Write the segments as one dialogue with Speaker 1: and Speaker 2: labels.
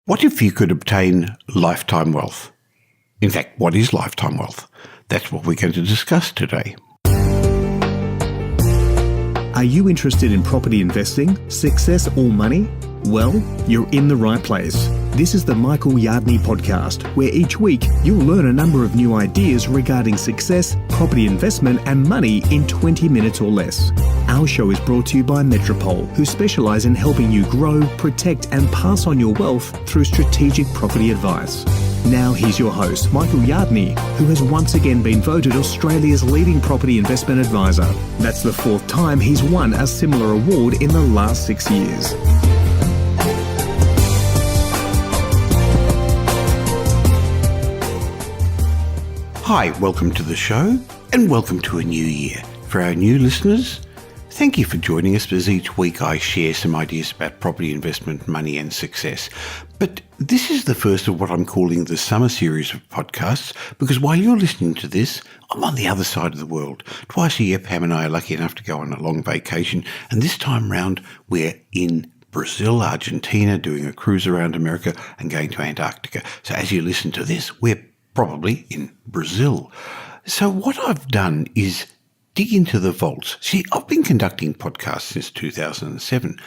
Speaker 1: What if you could obtain lifetime wealth? In fact, what is lifetime wealth? That's what we're going to discuss today.
Speaker 2: Are you interested in property investing, success or money? Well, you're in the right place. This is the Michael Yardney podcast, where each week you'll learn a number of new ideas regarding success, property investment and money in 20 minutes or less. Our show is brought to you by Metropole, who specialise in helping you grow, protect and pass on your wealth through strategic property advice. Now here's your host, Michael Yardney, who has once again been voted Australia's leading property investment advisor. That's the fourth time he's won a similar award in the last 6 years.
Speaker 1: Hi, welcome to the show and welcome to a new year. For our new listeners, thank you for joining us, as each week I share some ideas about property investment, money and success. But this is the first of what I'm calling the summer series of podcasts, because while you're listening to this, I'm on the other side of the world. Twice a year, Pam and I are lucky enough to go on a long vacation, and this time round we're in Brazil, Argentina, doing a cruise around America and going to Antarctica. So as you listen to this, we're probably in Brazil. So what I've done is dig into the vaults. See, I've been conducting podcasts since 2007,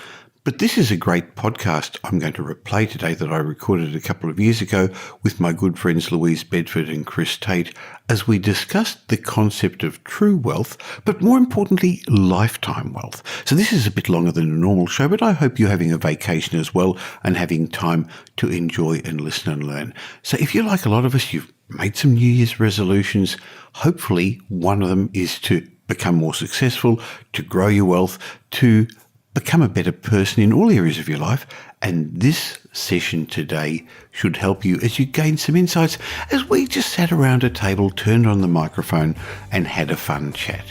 Speaker 1: but this is a great podcast I'm going to replay today that I recorded a couple of years ago with my good friends Louise, Bedford and Tate, as we discussed the concept of true wealth, but more importantly, lifetime wealth. So this is a bit longer than a normal show, but I hope you're having a vacation as well and having time to enjoy and listen and learn. So if you're like a lot of us, you've made some New Year's resolutions. Hopefully one of them is to become more successful, to grow your wealth, to become a better person in all areas of your life. And this session today should help you as you gain some insights as we just sat around a table, turned on the microphone and had a fun chat.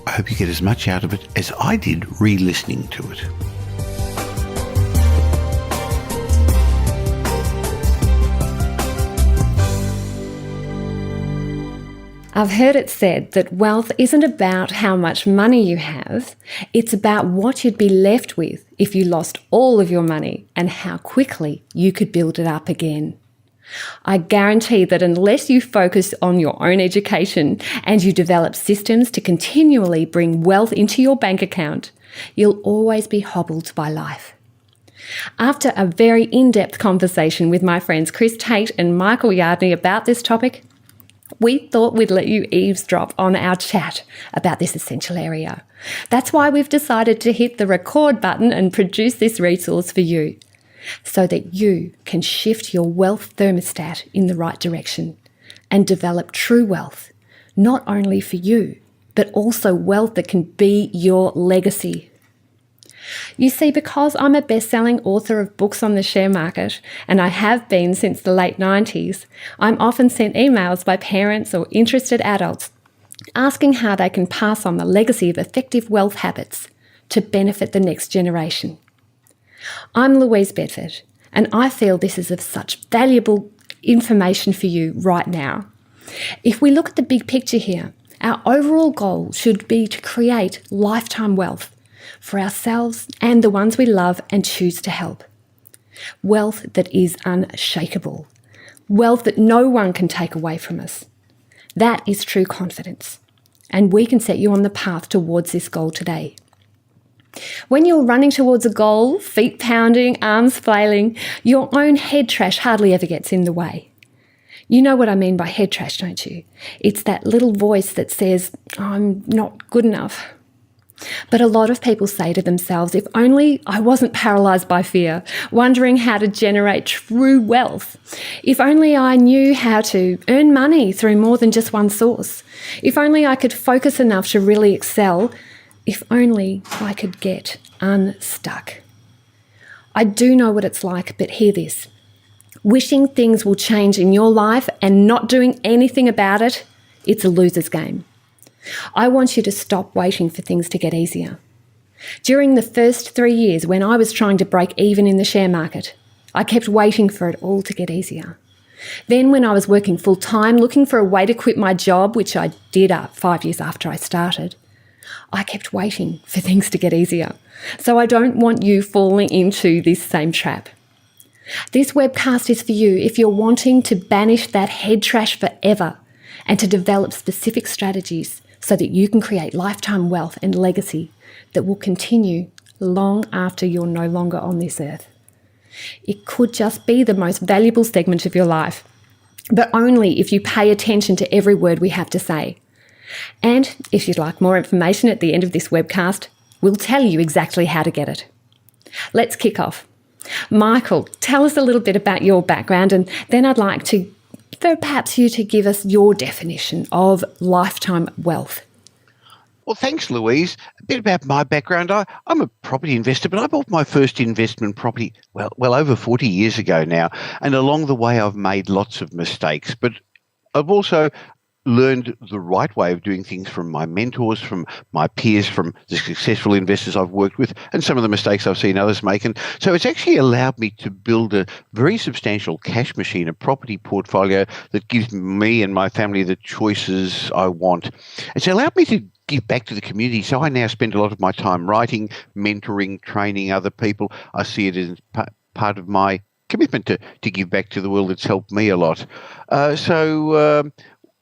Speaker 1: I hope you get as much out of it as I did re-listening to it.
Speaker 3: I've heard it said that wealth isn't about how much money you have, it's about what you'd be left with if you lost all of your money and how quickly you could build it up again. I guarantee that unless you focus on your own education and you develop systems to continually bring wealth into your bank account, you'll always be hobbled by life. After a very in-depth conversation with my friends Tate and Michael Yardney about this topic, we thought we'd let you eavesdrop on our chat about this essential area. That's why we've decided to hit the record button and produce this resource for you, so that you can shift your wealth thermostat in the right direction and develop true wealth, not only for you, but also wealth that can be your legacy. You see, because I'm a best-selling author of books on the share market, and I have been since the late 90s, I'm often sent emails by parents or interested adults asking how they can pass on the legacy of effective wealth habits to benefit the next generation. I'm Louise Bedford, and I feel this is of such valuable information for you right now. If we look at the big picture here, our overall goal should be to create lifetime wealth for ourselves and the ones we love and choose to help. Wealth that is unshakable. Wealth that no one can take away from us. That is true confidence. And we can set you on the path towards this goal today. When you're running towards a goal, feet pounding, arms flailing, your own head trash hardly ever gets in the way. You know what I mean by head trash, don't you? It's that little voice that says, I'm not good enough. But a lot of people say to themselves, if only I wasn't paralysed by fear, wondering how to generate true wealth. If only I knew how to earn money through more than just one source. If only I could focus enough to really excel. If only I could get unstuck. I do know what it's like, but hear this. Wishing things will change in your life and not doing anything about it, it's a loser's game. I want you to stop waiting for things to get easier. During the first 3 years when I was trying to break even in the share market, I kept waiting for it all to get easier. Then when I was working full-time, looking for a way to quit my job, which I did 5 years after I started, I kept waiting for things to get easier. So I don't want you falling into this same trap. This webcast is for you if you're wanting to banish that head trash forever and to develop specific strategies so that you can create lifetime wealth and legacy that will continue long after you're no longer on this earth. It could just be the most valuable segment of your life, but only if you pay attention to every word we have to say. And if you'd like more information at the end of this webcast, we'll tell you exactly how to get it. Let's kick off. Michael, tell us a little bit about your background, and then I'd like for perhaps you to give us your definition of lifetime wealth.
Speaker 1: Well, thanks, Louise. A bit about my background. I'm a property investor, but I bought my first investment property, well over 40 years ago now. And along the way, I've made lots of mistakes. But I've also learned the right way of doing things from my mentors, from my peers, from the successful investors I've worked with, and some of the mistakes I've seen others make. And so it's actually allowed me to build a very substantial cash machine, a property portfolio that gives me and my family the choices I want. It's allowed me to give back to the community. So I now spend a lot of my time writing, mentoring, training other people. I see it as part of my commitment to give back to the world. It's helped me a lot.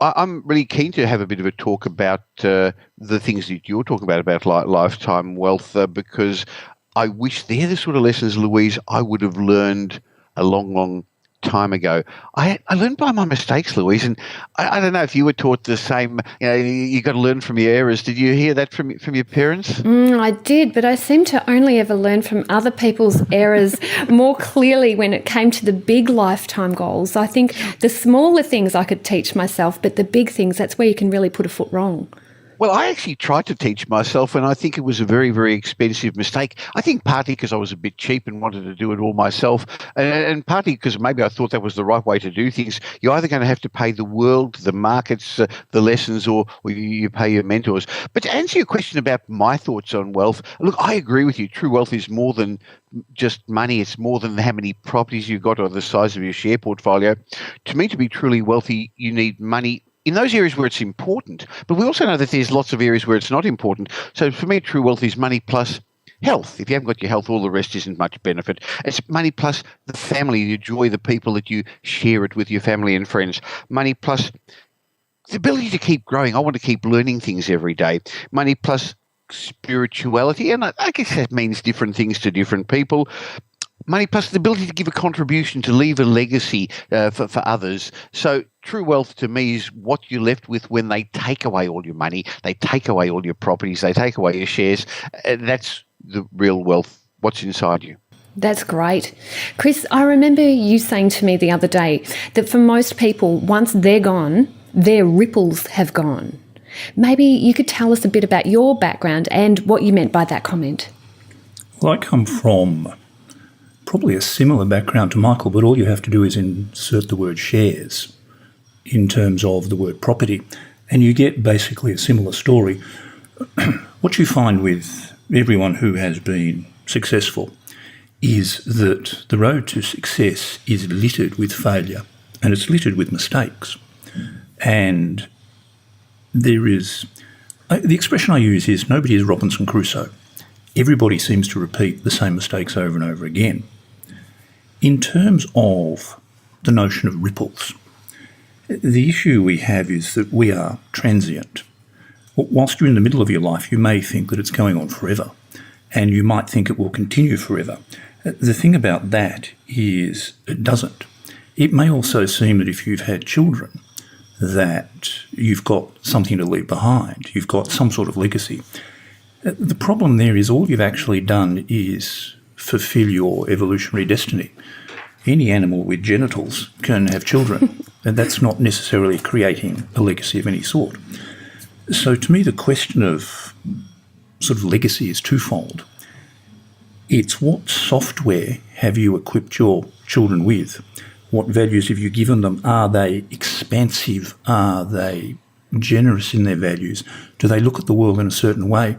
Speaker 1: I'm really keen to have a bit of a talk about the things that you're talking about lifetime wealth, because I wish they're the sort of lessons, Louise, I would have learned a long, long time ago. I learned by my mistakes, Louise, and I don't know if you were taught the same. You got to learn from your errors. Did you hear that from your parents?
Speaker 3: I did, but I seem to only ever learn from other people's errors more clearly when it came to the big lifetime goals. I think the smaller things I could teach myself, but the big things, that's where you can really put a foot wrong.
Speaker 1: Well, I actually tried to teach myself, and I think it was a very, very expensive mistake. I think partly because I was a bit cheap and wanted to do it all myself, and partly because maybe I thought that was the right way to do things. You're either going to have to pay the world, the markets, the lessons, or you pay your mentors. But to answer your question about my thoughts on wealth, look, I agree with you. True wealth is more than just money. It's more than how many properties you've got or the size of your share portfolio. To me, to be truly wealthy, you need money in those areas where it's important, but we also know that there's lots of areas where it's not important. So for me, true wealth is money plus health. If you haven't got your health, all the rest isn't much benefit. It's money plus the family, the joy, the people that you share it with, your family and friends. Money plus the ability to keep growing. I want to keep learning things every day. Money plus spirituality, and I guess that means different things to different people. Money plus the ability to give a contribution, to leave a legacy for others. So true wealth to me is what you're left with when they take away all your money, they take away all your properties, they take away your shares. That's the real wealth, what's inside you.
Speaker 3: That's great. Chris, I remember you saying to me the other day that for most people, once they're gone, their ripples have gone. Maybe you could tell us a bit about your background and what you meant by that comment.
Speaker 4: Well, I come from probably a similar background to Michael, but all you have to do is insert the word shares in terms of the word property, and you get basically a similar story. What you find with everyone who has been successful is that the road to success is littered with failure, and it's littered with mistakes. And there is, the expression I use is, nobody is Robinson Crusoe. Everybody seems to repeat the same mistakes over and over again. In terms of the notion of ripples, the issue we have is that we are transient. Whilst you're in the middle of your life, you may think that it's going on forever, and you might think it will continue forever. The thing about that is it doesn't. It may also seem that if you've had children, that you've got something to leave behind, you've got some sort of legacy. The problem there is all you've actually done is fulfill your evolutionary destiny. Any animal with genitals can have children, and that's not necessarily creating a legacy of any sort. So to me, the question of sort of legacy is twofold. It's what software have you equipped your children with? What values have you given them? Are they expansive? Are they generous in their values? Do they look at the world in a certain way?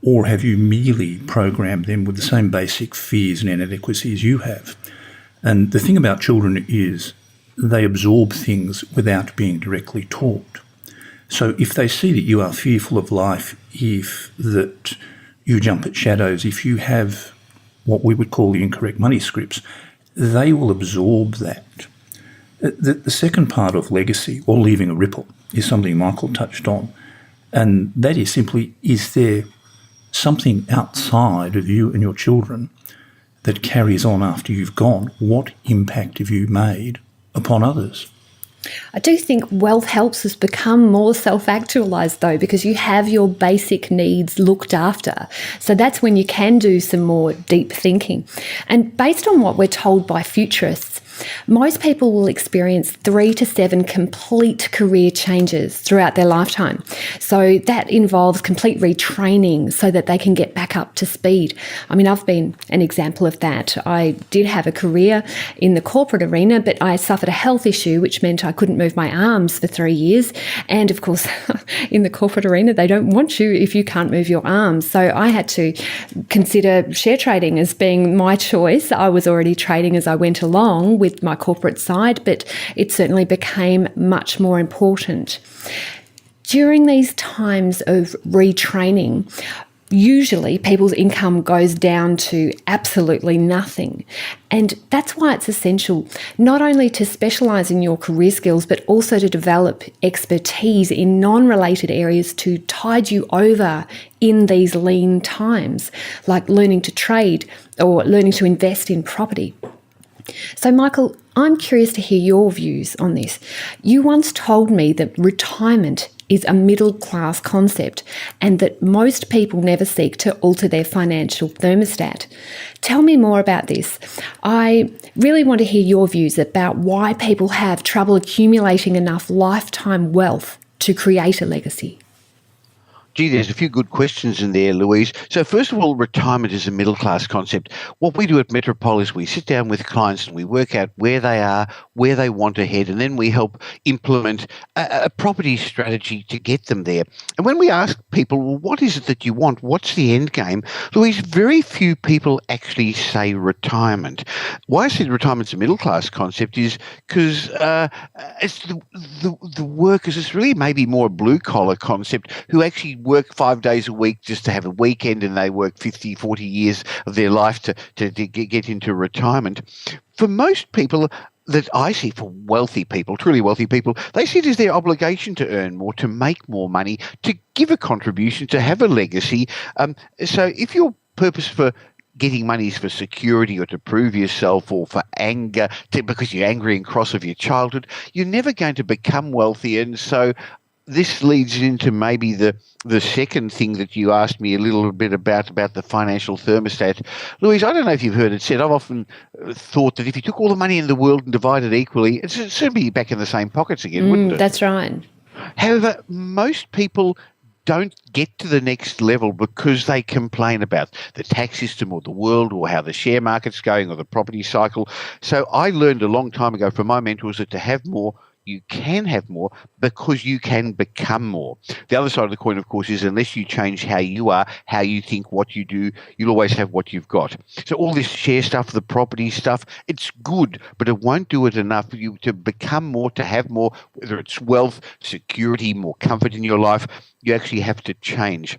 Speaker 4: Or have you merely programmed them with the same basic fears and inadequacies you have? And the thing about children is they absorb things without being directly taught. So if they see that you are fearful of life, if that you jump at shadows, if you have what we would call the incorrect money scripts, they will absorb that. The second part of legacy, or leaving a ripple, is something Michael touched on. And that is simply, is there something outside of you and your children that carries on after you've gone? What impact have you made upon others?
Speaker 3: I do think wealth helps us become more self-actualised though, because you have your basic needs looked after. So that's when you can do some more deep thinking. And based on what we're told by futurists, most people will experience 3 to 7 complete career changes throughout their lifetime. So that involves complete retraining so that they can get back up to speed. I mean, I've been an example of that. I did have a career in the corporate arena, but I suffered a health issue, which meant I couldn't move my arms for 3 years. And of course, in the corporate arena, they don't want you if you can't move your arms. So I had to consider share trading as being my choice. I was already trading as I went along with my corporate side, but it certainly became much more important. During these times of retraining, usually people's income goes down to absolutely nothing. And that's why it's essential not only to specialise in your career skills, but also to develop expertise in non-related areas to tide you over in these lean times, like learning to trade or learning to invest in property. So, Michael, I'm curious to hear your views on this. You once told me that retirement is a middle-class concept and that most people never seek to alter their financial thermostat. Tell me more about this. I really want to hear your views about why people have trouble accumulating enough lifetime wealth to create a legacy.
Speaker 1: Gee, there's a few good questions in there, Louise. So first of all, retirement is a middle-class concept. What we do at Metropole is we sit down with clients and we work out where they are, where they want to head, and then we help implement a property strategy to get them there. And when we ask people, well, what is it that you want? What's the end game? Louise, very few people actually say retirement. Why I said retirement's a middle-class concept is because it's the workers, it's really maybe more a blue-collar concept who actually work 5 days a week just to have a weekend, and they work 50, 40 years of their life to get into retirement. For most people that I see, for wealthy people, truly wealthy people, they see it as their obligation to earn more, to make more money, to give a contribution, to have a legacy. So if your purpose for getting money is for security or to prove yourself or for anger, because you're angry and cross of your childhood, you're never going to become wealthy. And so this leads into maybe the second thing that you asked me a little bit about the financial thermostat. Louise, I don't know if you've heard it said, I've often thought that if you took all the money in the world and divided equally, it'd certainly be back in the same pockets again, wouldn't it?
Speaker 3: That's right.
Speaker 1: However, most people don't get to the next level because they complain about the tax system or the world or how the share market's going or the property cycle. So I learned a long time ago from my mentors that to have more, you can have more because you can become more. The other side of the coin, of course, is unless you change how you are, how you think, what you do, you'll always have what you've got. So all this share stuff, the property stuff, it's good, but it won't do it enough for you to become more, to have more, whether it's wealth, security, more comfort in your life. You actually have to change.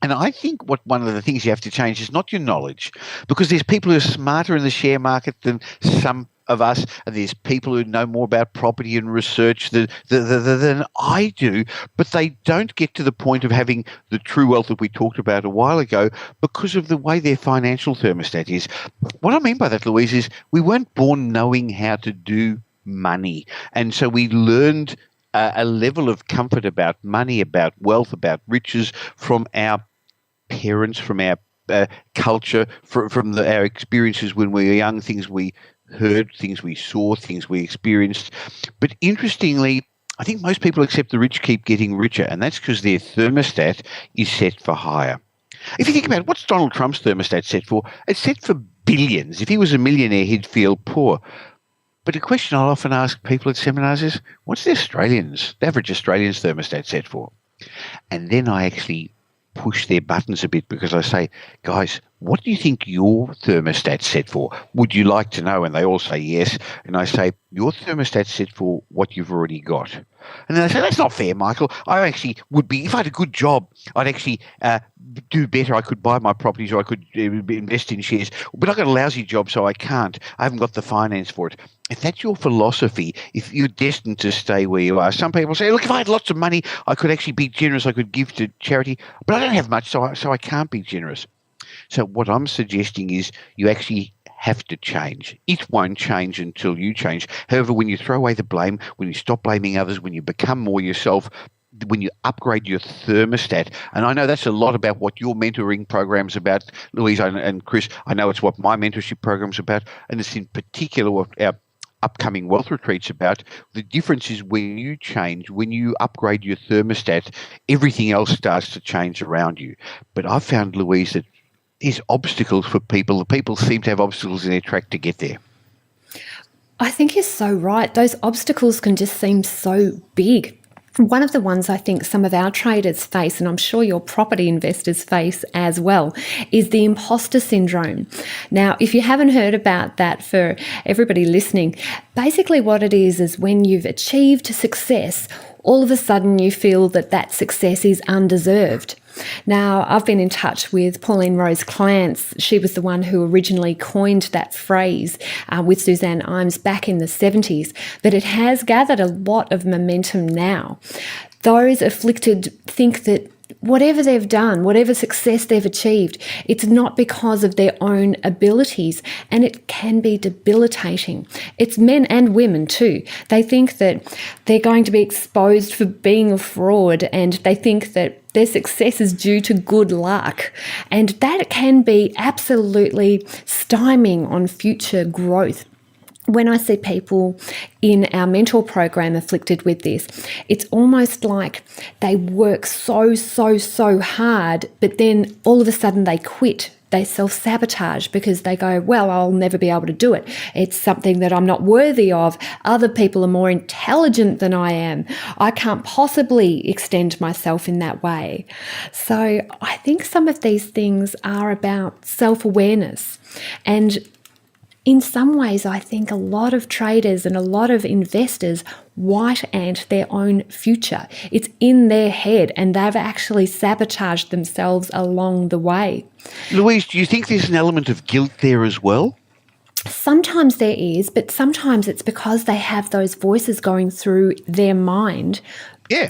Speaker 1: And I think one of the things you have to change is not your knowledge, because there's people who are smarter in the share market than some of us, and there's people who know more about property and research than I do, but they don't get to the point of having the true wealth that we talked about a while ago because of the way their financial thermostat is. What I mean by that, Louise, is we weren't born knowing how to do money, and so we learned a level of comfort about money, about wealth, about riches from our parents, from our culture, from our experiences when we were young, things we heard, things we saw, things we experienced. But interestingly, I think most people accept the rich keep getting richer, and that's because their thermostat is set for higher. If you think about it, what's Donald Trump's thermostat set for? It's set for billions. If he was a millionaire, he'd feel poor. But a question I'll often ask people at seminars is, what's the average Australian's thermostat set for? And then I actually push their buttons a bit because I say, guys, what do you think your thermostat's set for? Would you like to know? And they all say yes. And I say, your thermostat's set for what you've already got. And then they say, that's not fair, Michael. I actually would be, if I had a good job, I'd actually do better. I could buy my properties or I could invest in shares. But I've got a lousy job, so I can't. I haven't got the finance for it. If that's your philosophy, if you're destined to stay where you are, some people say, look, if I had lots of money, I could actually be generous. I could give to charity. But I don't have much, so I can't be generous. So what I'm suggesting is you actually have to change. It won't change until you change. However, when you throw away the blame, when you stop blaming others, when you become more yourself, when you upgrade your thermostat, and I know that's a lot about what your mentoring program's about, Louise and Chris. I know it's what my mentorship program's about, and it's in particular what our upcoming wealth retreat's about. The difference is when you change, when you upgrade your thermostat, everything else starts to change around you. But I've found, Louise, that there's obstacles for people. The people seem to have obstacles in their track to get there.
Speaker 3: I think you're so right. Those obstacles can just seem so big. One of the ones I think some of our traders face, and I'm sure your property investors face as well, is the imposter syndrome. Now, if you haven't heard about that, for everybody listening, basically what it is when you've achieved success, all of a sudden you feel that that success is undeserved. Now, I've been in touch with Pauline Rose Clance. She was the one who originally coined that phrase with Suzanne Imes back in the 70s, but it has gathered a lot of momentum now. Those afflicted think that whatever they've done, whatever success they've achieved, it's not because of their own abilities, and it can be debilitating. It's men and women too. They think that they're going to be exposed for being a fraud, and they think that their success is due to good luck. And that can be absolutely stymieing on future growth. When I see people in our mentor program afflicted with this, it's almost like they work so hard, but then all of a sudden they quit. They self-sabotage because they go, well, I'll never be able to do it. It's something that I'm not worthy of. Other people are more intelligent than I am. I can't possibly extend myself in that way. So I think some of these things are about self-awareness. And in some ways, I think a lot of traders and a lot of investors white ant their own future. It's in their head, and they've actually sabotaged themselves along the way.
Speaker 1: Louise, do you think there's an element of guilt there as well?
Speaker 3: Sometimes there is, but sometimes it's because they have those voices going through their mind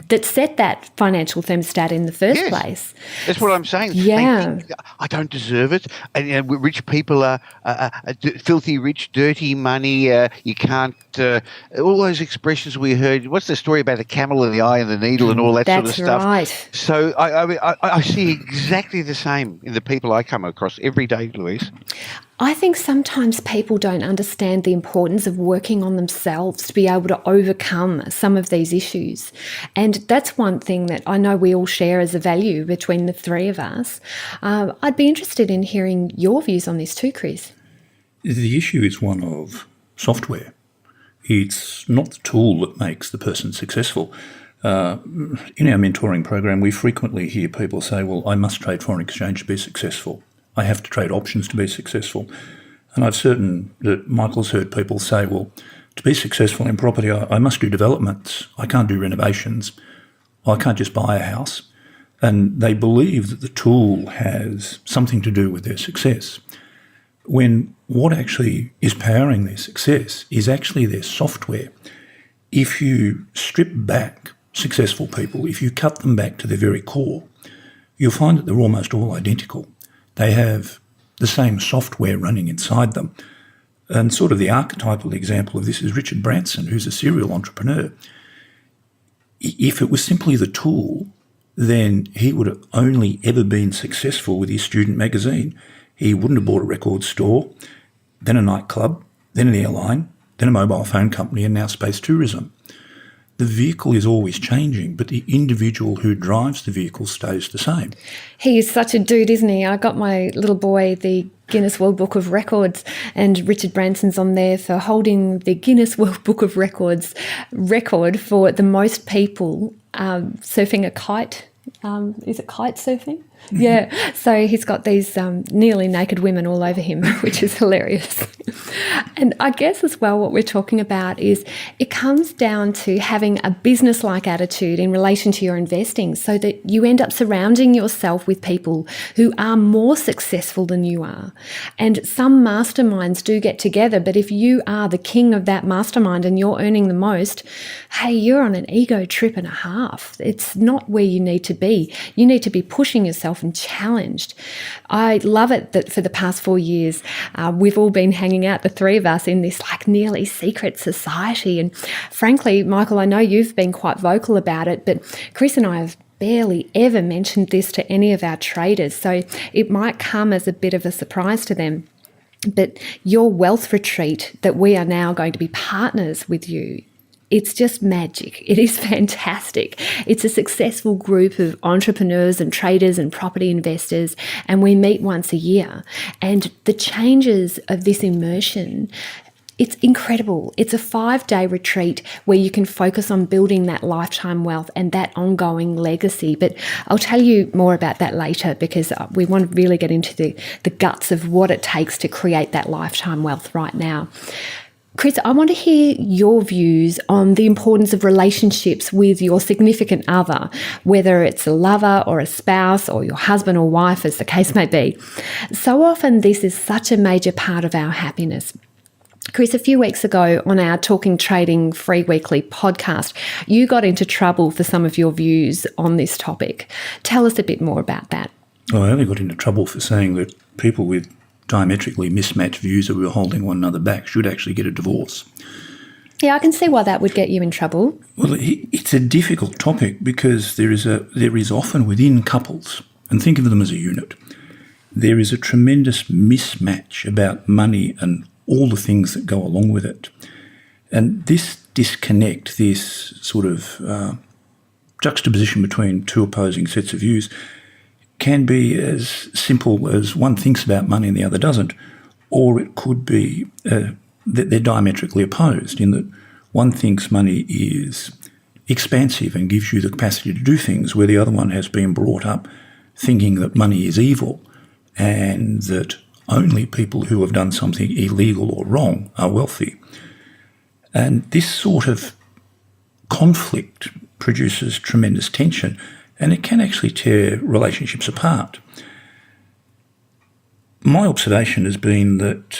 Speaker 3: that set that financial thermostat in the first place. That's
Speaker 1: what I'm saying.
Speaker 3: Yeah.
Speaker 1: They think, I don't deserve it. And rich people are filthy rich, dirty money. You can't, all those expressions we heard. What's the story about the camel and the eye and the needle and all that sort of stuff?
Speaker 3: That's right.
Speaker 1: So I see exactly the same in the people I come across every day, Louise.
Speaker 3: I think sometimes people don't understand the importance of working on themselves to be able to overcome some of these issues. And that's one thing that I know we all share as a value between the three of us. I'd be interested in hearing your views on this too, Chris.
Speaker 4: The issue is one of software. It's not the tool that makes the person successful. In our mentoring program, we frequently hear people say, well, I must trade foreign exchange to be successful. I have to trade options to be successful. And I've certain that Michael's heard people say, well, to be successful in property, I must do developments. I can't do renovations. I can't just buy a house. And they believe that the tool has something to do with their success, when what actually is powering their success is actually their software. If you strip back successful people, if you cut them back to their very core, you'll find that they're almost all identical. They have the same software running inside them. And sort of the archetypal example of this is Richard Branson, who's a serial entrepreneur. If it was simply the tool, then he would have only ever been successful with his student magazine. He wouldn't have bought a record store, then a nightclub, then an airline, then a mobile phone company, and now space tourism. The vehicle is always changing, but the individual who drives the vehicle stays the same.
Speaker 3: He is such a dude, isn't he? I got my little boy the Guinness World Book of Records, and Richard Branson's on there for holding the Guinness World Book of Records record for the most people surfing a kite. Is it kite surfing? Yeah, so he's got these nearly naked women all over him, which is hilarious. And I guess as well what we're talking about is it comes down to having a business-like attitude in relation to your investing so that you end up surrounding yourself with people who are more successful than you are. And some masterminds do get together, but if you are the king of that mastermind and you're earning the most, hey, you're on an ego trip and a half. It's not where you need to be. You need to be pushing yourself and challenged. I love it that for the past 4 years, we've all been hanging out, the three of us, in this like nearly secret society. And frankly, Michael, I know you've been quite vocal about it, but Chris and I have barely ever mentioned this to any of our traders. So it might come as a bit of a surprise to them. But your wealth retreat that we are now going to be partners with you, it's just magic. It is fantastic. It's a successful group of entrepreneurs and traders and property investors, and we meet once a year. And the changes of this immersion, it's incredible. It's a 5-day retreat where you can focus on building that lifetime wealth and that ongoing legacy. But I'll tell you more about that later because we want to really get into the guts of what it takes to create that lifetime wealth right now. Chris, I want to hear your views on the importance of relationships with your significant other, whether it's a lover or a spouse or your husband or wife, as the case may be. So often this is such a major part of our happiness. Chris, a few weeks ago on our Talking Trading Free Weekly podcast, you got into trouble for some of your views on this topic. Tell us a bit more about that.
Speaker 4: Well, I only got into trouble for saying that people with diametrically mismatched views that we were holding one another back should actually get a divorce.
Speaker 3: Yeah, I can see why that would get you in trouble.
Speaker 4: Well, it's a difficult topic because there is often within couples, and think of them as a unit, there is a tremendous mismatch about money and all the things that go along with it. And this disconnect, this sort of juxtaposition between two opposing sets of views can be as simple as one thinks about money and the other doesn't, or it could be that they're diametrically opposed in that one thinks money is expansive and gives you the capacity to do things, where the other one has been brought up thinking that money is evil and that only people who have done something illegal or wrong are wealthy. And this sort of conflict produces tremendous tension, and it can actually tear relationships apart. My observation has been that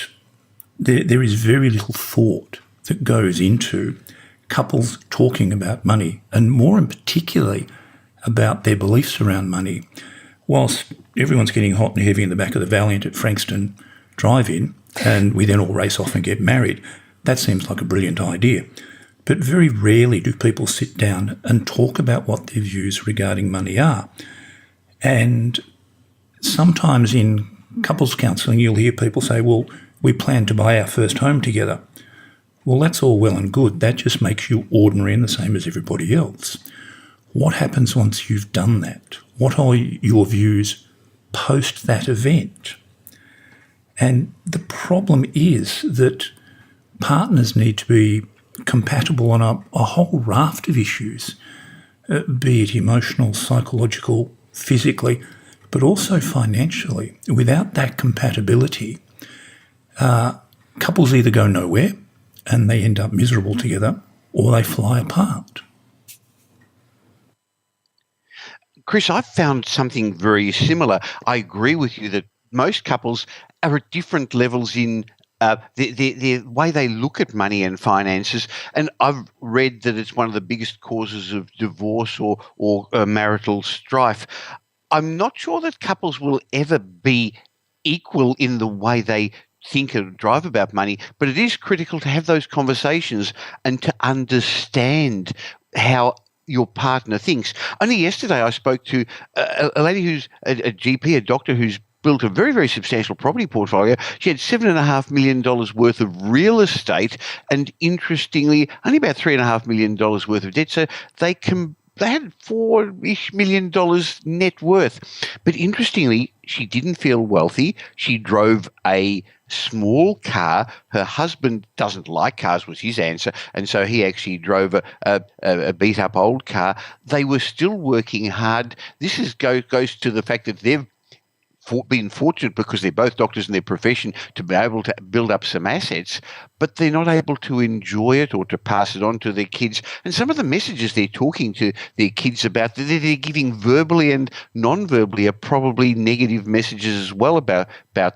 Speaker 4: there is very little thought that goes into couples talking about money, and more in particularly about their beliefs around money. Whilst everyone's getting hot and heavy in the back of the Valiant at Frankston Drive-In, and we then all race off and get married, that seems like a brilliant idea. But very rarely do people sit down and talk about what their views regarding money are. And sometimes in couples counselling, you'll hear people say, well, we plan to buy our first home together. Well, that's all well and good. That just makes you ordinary and the same as everybody else. What happens once you've done that? What are your views post that event? And the problem is that partners need to be compatible on a whole raft of issues, be it emotional, psychological, physically, but also financially. Without that compatibility, couples either go nowhere and they end up miserable together, or they fly apart.
Speaker 1: Chris, I've found something very similar. I agree with you that most couples are at different levels in the way they look at money and finances, and I've read that it's one of the biggest causes of divorce or marital strife. I'm not sure that couples will ever be equal in the way they think and drive about money, but it is critical to have those conversations and to understand how your partner thinks. Only yesterday I spoke to a lady who's a GP, a doctor who's built a very, very substantial property portfolio. She had $7.5 million worth of real estate and, interestingly, only about $3.5 million worth of debt. So they had $4-ish million net worth. But interestingly, she didn't feel wealthy. She drove a small car. Her husband doesn't like cars, was his answer, and so he actually drove a beat-up old car. They were still working hard. This goes to the fact that they've been fortunate because they're both doctors in their profession to be able to build up some assets, but they're not able to enjoy it or to pass it on to their kids. And some of the messages they're talking to their kids about, that they're giving verbally and non-verbally, are probably negative messages as well about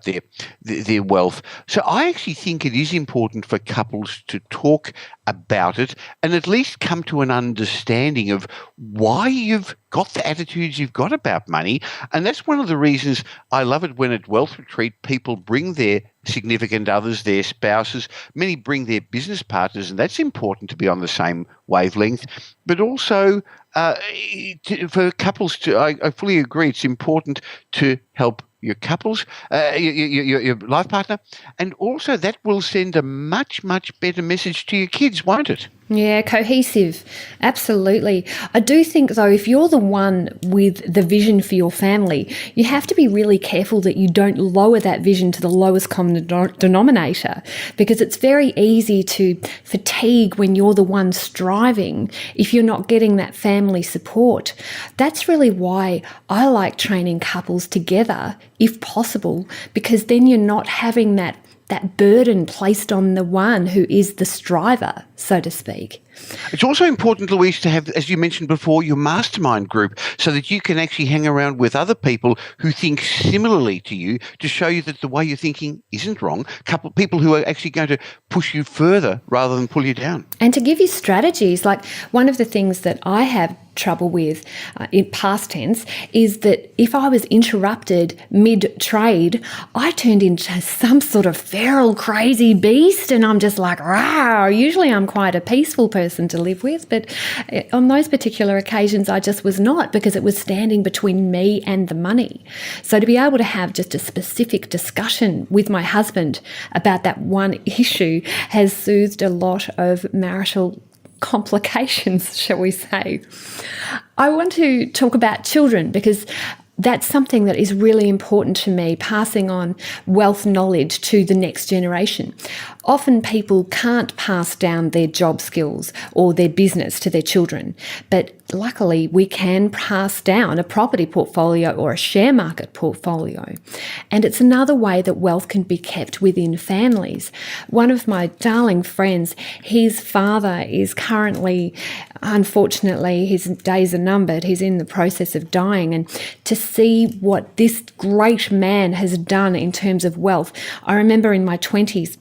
Speaker 1: their wealth. So I actually think it is important for couples to talk about it and at least come to an understanding of why you've got the attitudes you've got about money. And that's one of the reasons I love it when at Wealth Retreat people bring their significant others, their spouses. Many bring their business partners, and that's important to be on the same wavelength. But also for couples I fully agree, it's important to help your couples, your life partner, and also that will send a much, much better message to your kids, won't it?
Speaker 3: Yeah, cohesive. Absolutely. I do think, though, if you're the one with the vision for your family, you have to be really careful that you don't lower that vision to the lowest common denominator, because it's very easy to fatigue when you're the one striving if you're not getting that family support. That's really why I like training couples together, if possible, because then you're not having that burden placed on the one who is the striver, so to speak.
Speaker 1: It's also important, Louise, to have, as you mentioned before, your mastermind group so that you can actually hang around with other people who think similarly to you to show you that the way you're thinking isn't wrong. People who are actually going to push you further rather than pull you down.
Speaker 3: And to give you strategies, like one of the things that I have trouble with in past tense is that if I was interrupted mid-trade, I turned into some sort of feral crazy beast, and I'm just like, rah. Usually I'm quite a peaceful person to live with, but on those particular occasions I just was not, because it was standing between me and the money. So to be able to have just a specific discussion with my husband about that one issue has soothed a lot of marital complications, shall we say. I want to talk about children because that's something that is really important to me, passing on wealth knowledge to the next generation. Often people can't pass down their job skills or their business to their children, but luckily we can pass down a property portfolio or a share market portfolio. And it's another way that wealth can be kept within families. One of my darling friends, his father is currently, unfortunately, his days are numbered. He's in the process of dying. And to see what this great man has done in terms of wealth, I remember in my 20s,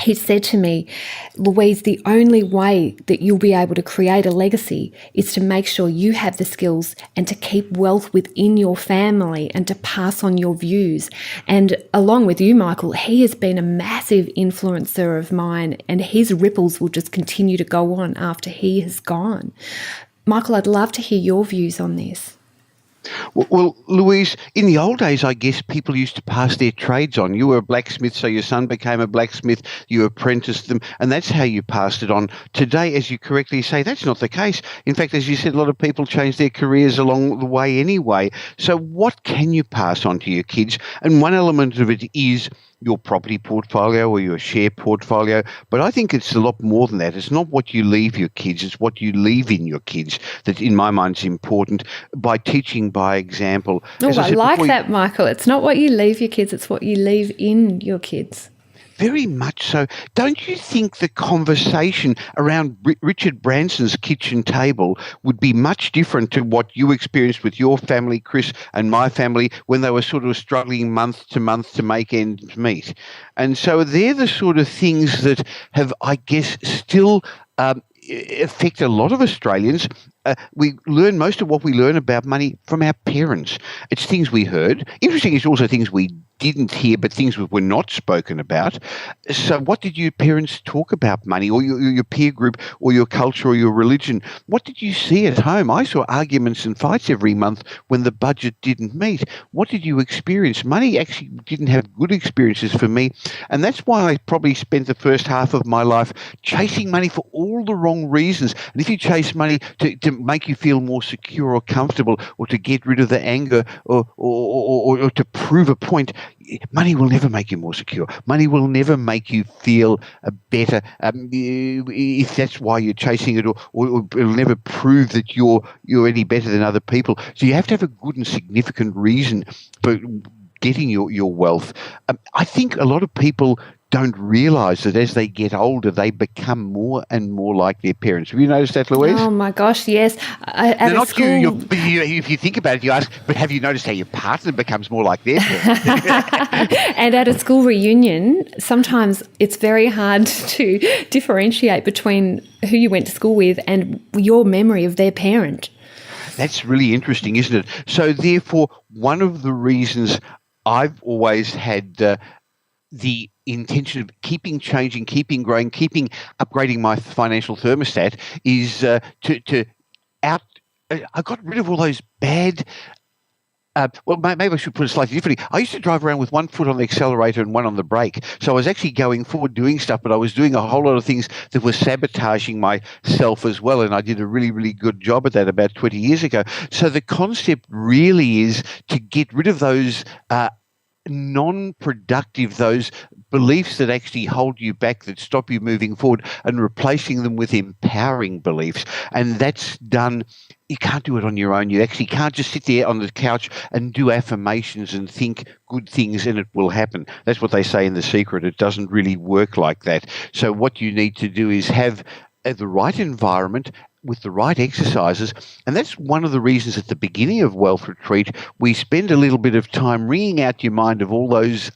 Speaker 3: he said to me, Louise, the only way that you'll be able to create a legacy is to make sure you have the skills and to keep wealth within your family and to pass on your views. And along with you, Michael, he has been a massive influencer of mine, and his ripples will just continue to go on after he has gone. Michael, I'd love to hear your views on this.
Speaker 1: Well, Louise, in the old days, I guess people used to pass their trades on. You were a blacksmith, so your son became a blacksmith, you apprenticed them, and that's how you passed it on. Today, as you correctly say, that's not the case. In fact, as you said, a lot of people change their careers along the way anyway. So what can you pass on to your kids? And one element of it is your property portfolio or your share portfolio. But I think it's a lot more than that. It's not what you leave your kids, it's what you leave in your kids that, in my mind, is important, by teaching by example.
Speaker 3: Oh, I like that, Michael. It's not what you leave your kids, it's what you leave in your kids.
Speaker 1: Very much so. Don't you think the conversation around Richard Branson's kitchen table would be much different to what you experienced with your family, Chris, and my family when they were sort of struggling month to month to make ends meet? And so they're the sort of things that have, I guess, still affect a lot of Australians. We learn most of what we learn about money from our parents. It's things we heard. Interesting, it's also things we didn't hear, but things that were not spoken about. So what did your parents talk about money, or your peer group, or your culture, or your religion? What did you see at home? I saw arguments and fights every month when the budget didn't meet. What did you experience? Money actually didn't have good experiences for me, and that's why I probably spent the first half of my life chasing money for all the wrong reasons. And if you chase money to make you feel more secure or comfortable, or to get rid of the anger, or to prove a point. Money will never make you more secure. Money will never make you feel better if that's why you're chasing it, or it'll never prove that you're any better than other people. So you have to have a good and significant reason for getting your wealth. I think a lot of people don't realise that as they get older, they become more and more like their parents. Have you noticed that, Louise?
Speaker 3: Oh my gosh, yes.
Speaker 1: Not school, if you think about it, you ask, but have you noticed how your partner becomes more like their parents?
Speaker 3: And at a school reunion, sometimes it's very hard to differentiate between who you went to school with and your memory of their parent.
Speaker 1: That's really interesting, isn't it? So therefore, one of the reasons I've always had the intention of keeping changing, keeping growing, keeping upgrading my financial thermostat is I got rid of all those bad. Well, maybe I should put it slightly differently. I used to drive around with one foot on the accelerator and one on the brake. So I was actually going forward doing stuff, but I was doing a whole lot of things that were sabotaging myself as well. And I did a really, really good job at that about 20 years ago. So the concept really is to get rid of those non-productive, those beliefs that actually hold you back, that stop you moving forward, and replacing them with empowering beliefs. And that's done. You can't do it on your own. You actually can't just sit there on the couch and do affirmations and think good things and it will happen. That's what they say in The Secret. It doesn't really work like that. So what you need to do is have the right environment with the right exercises. And that's one of the reasons at the beginning of Wealth Retreat, we spend a little bit of time wringing out your mind of all those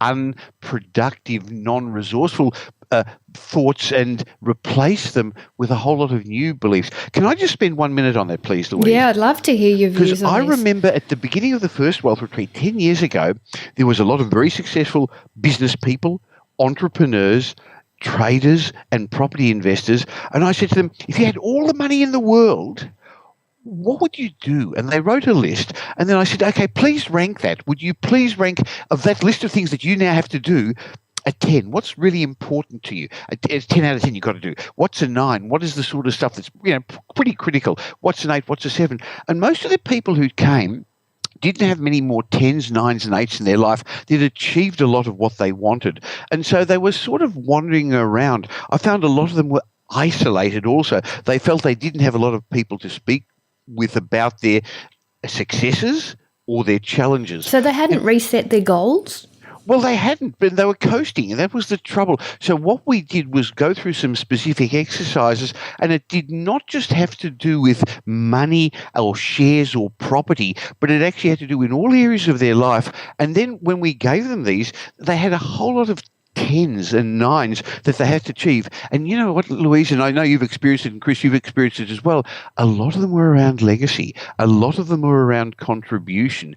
Speaker 1: unproductive, non-resourceful thoughts and replace them with a whole lot of new beliefs. Can I just spend 1 minute on that, please, Louise?
Speaker 3: Yeah, I'd love to hear your views on this.
Speaker 1: Because I remember at the beginning of the first Wealth Retreat 10 years ago, there was a lot of very successful business people, entrepreneurs, traders and property investors. And I said to them, if you had all the money in the world, what would you do? And they wrote a list. And then I said, okay, please rank that. Would you please rank of that list of things that you now have to do a 10? What's really important to you? A 10 out of 10 you've got to do. What's a 9? What is the sort of stuff that's pretty critical? What's an 8? What's a 7? And most of the people who came didn't have many more 10s, 9s and 8s in their life. They'd achieved a lot of what they wanted. And so they were sort of wandering around. I found a lot of them were isolated also. They felt they didn't have a lot of people to speak with about their successes or their challenges.
Speaker 3: So they hadn't reset their goals?
Speaker 1: Well, they hadn't, but they were coasting, and that was the trouble. So what we did was go through some specific exercises, and it did not just have to do with money or shares or property, but it actually had to do in all areas of their life. And then when we gave them these, they had a whole lot of 10s and 9s that they had to achieve. And you know what, Louise, and I know you've experienced it, and Chris, you've experienced it as well, a lot of them were around legacy. A lot of them were around contribution.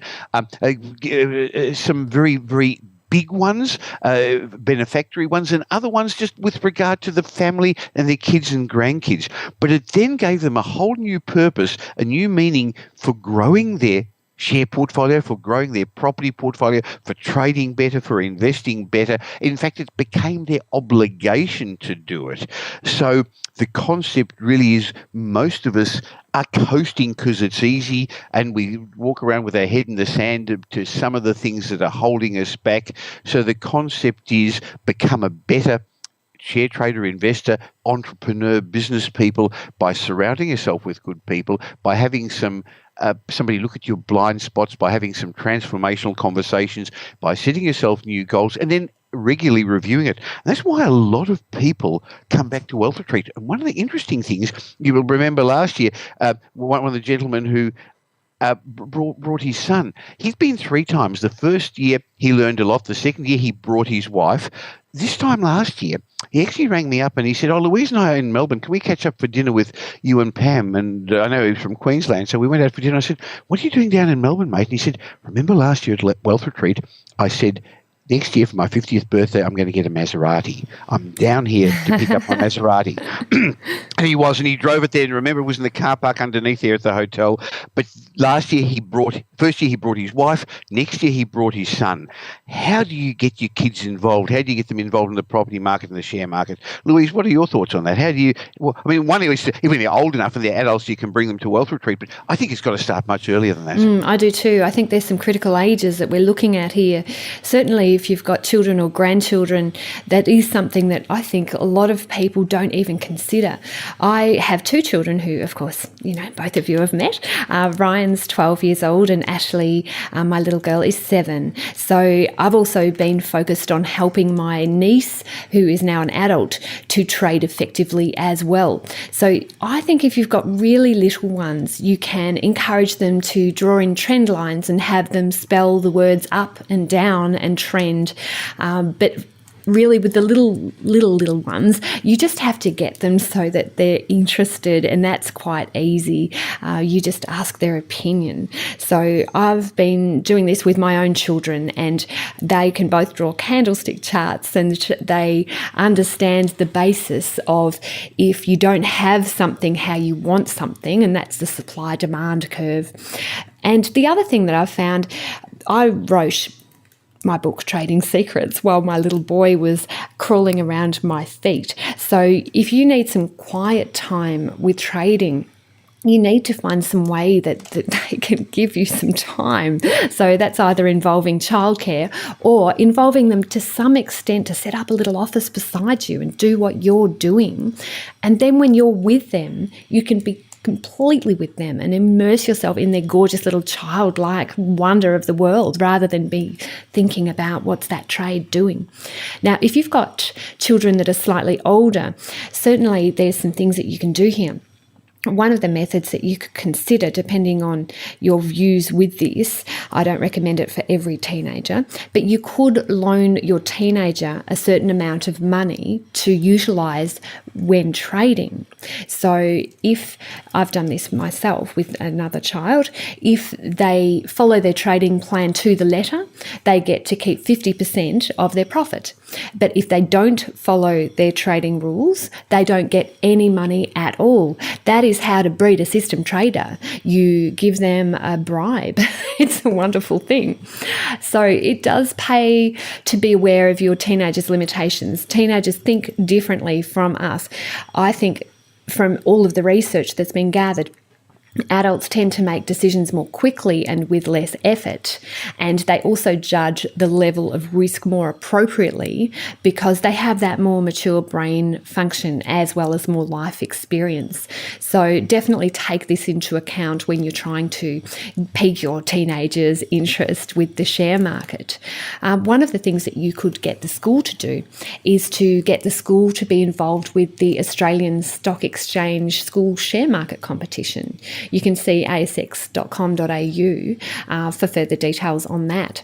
Speaker 1: Some very, very big ones, benefactory ones, and other ones just with regard to the family and their kids and grandkids. But it then gave them a whole new purpose, a new meaning for growing their share portfolio, for growing their property portfolio, for trading better, for investing better. In fact, it became their obligation to do it. So the concept really is most of us are coasting because it's easy, and we walk around with our head in the sand to some of the things that are holding us back. So the concept is become a better share trader, investor, entrepreneur, business people by surrounding yourself with good people, by having somebody look at your blind spots, by having some transformational conversations, by setting yourself new goals, and then regularly reviewing it. And that's why a lot of people come back to Wealth Retreat. And one of the interesting things, you will remember last year, one of the gentlemen who brought his son. He's been 3 times. The first year he learned a lot. The second year he brought his wife. This time last year, he actually rang me up and he said, "Oh, Louise and I are in Melbourne. Can we catch up for dinner with you and Pam?" And I know he was from Queensland, so we went out for dinner. I said, "What are you doing down in Melbourne, mate?" And he said, "Remember last year at Wealth Retreat, I said, next year for my 50th birthday, I'm going to get a Maserati. I'm down here to pick up my Maserati. And he was, and he drove it there. And remember, it was in the car park underneath there at the hotel. But first year he brought his wife. Next year he brought his son. How do you get your kids involved? How do you get them involved in the property market and the share market? Louise, what are your thoughts on that? How do you, well, I mean, one is when they're old enough and they're adults, you can bring them to wealth retreat. But I think it's got to start much earlier than that.
Speaker 3: I do too. I think there's some critical ages that we're looking at here. Certainly if you've got children or grandchildren, that is something that I think a lot of people don't even consider. I have two children who, of course, both of you have met. Ryan's 12 years old and Ashley, my little girl, is 7. So I've also been focused on helping my niece, who is now an adult, to trade effectively as well. So I think if you've got really little ones, you can encourage them to draw in trend lines and have them spell the words up and down and trend. But really with the little ones, you just have to get them so that they're interested, and that's quite easy. You just ask their opinion. So I've been doing this with my own children, and they can both draw candlestick charts, and they understand the basis of if you don't have something, how you want something, and that's the supply-demand curve. And the other thing that I've found, I wrote my book Trading Secrets while my little boy was crawling around my feet. So if you need some quiet time with trading, you need to find some way that they can give you some time. So that's either involving childcare or involving them to some extent to set up a little office beside you and do what you're doing. And then when you're with them, you can be completely with them and immerse yourself in their gorgeous little childlike wonder of the world rather than be thinking about what's that trade doing. Now, if you've got children that are slightly older, certainly there's some things that you can do here. One of the methods that you could consider, depending on your views with this, I don't recommend it for every teenager, but you could loan your teenager a certain amount of money to utilise when trading. So if I've done this myself with another child, if they follow their trading plan to the letter, they get to keep 50% of their profit. But if they don't follow their trading rules, they don't get any money at all. That is how to breed a system trader. You give them a bribe. It's a wonderful thing. So it does pay to be aware of your teenagers' limitations. Teenagers think differently from us. I think from all of the research that's been gathered, adults tend to make decisions more quickly and with less effort, and they also judge the level of risk more appropriately because they have that more mature brain function as well as more life experience. So definitely take this into account when you're trying to pique your teenagers' interest with the share market. One of the things that you could get the school to do is to get the school to be involved with the Australian Stock Exchange School Share Market Competition. You can see asx.com.au for further details on that.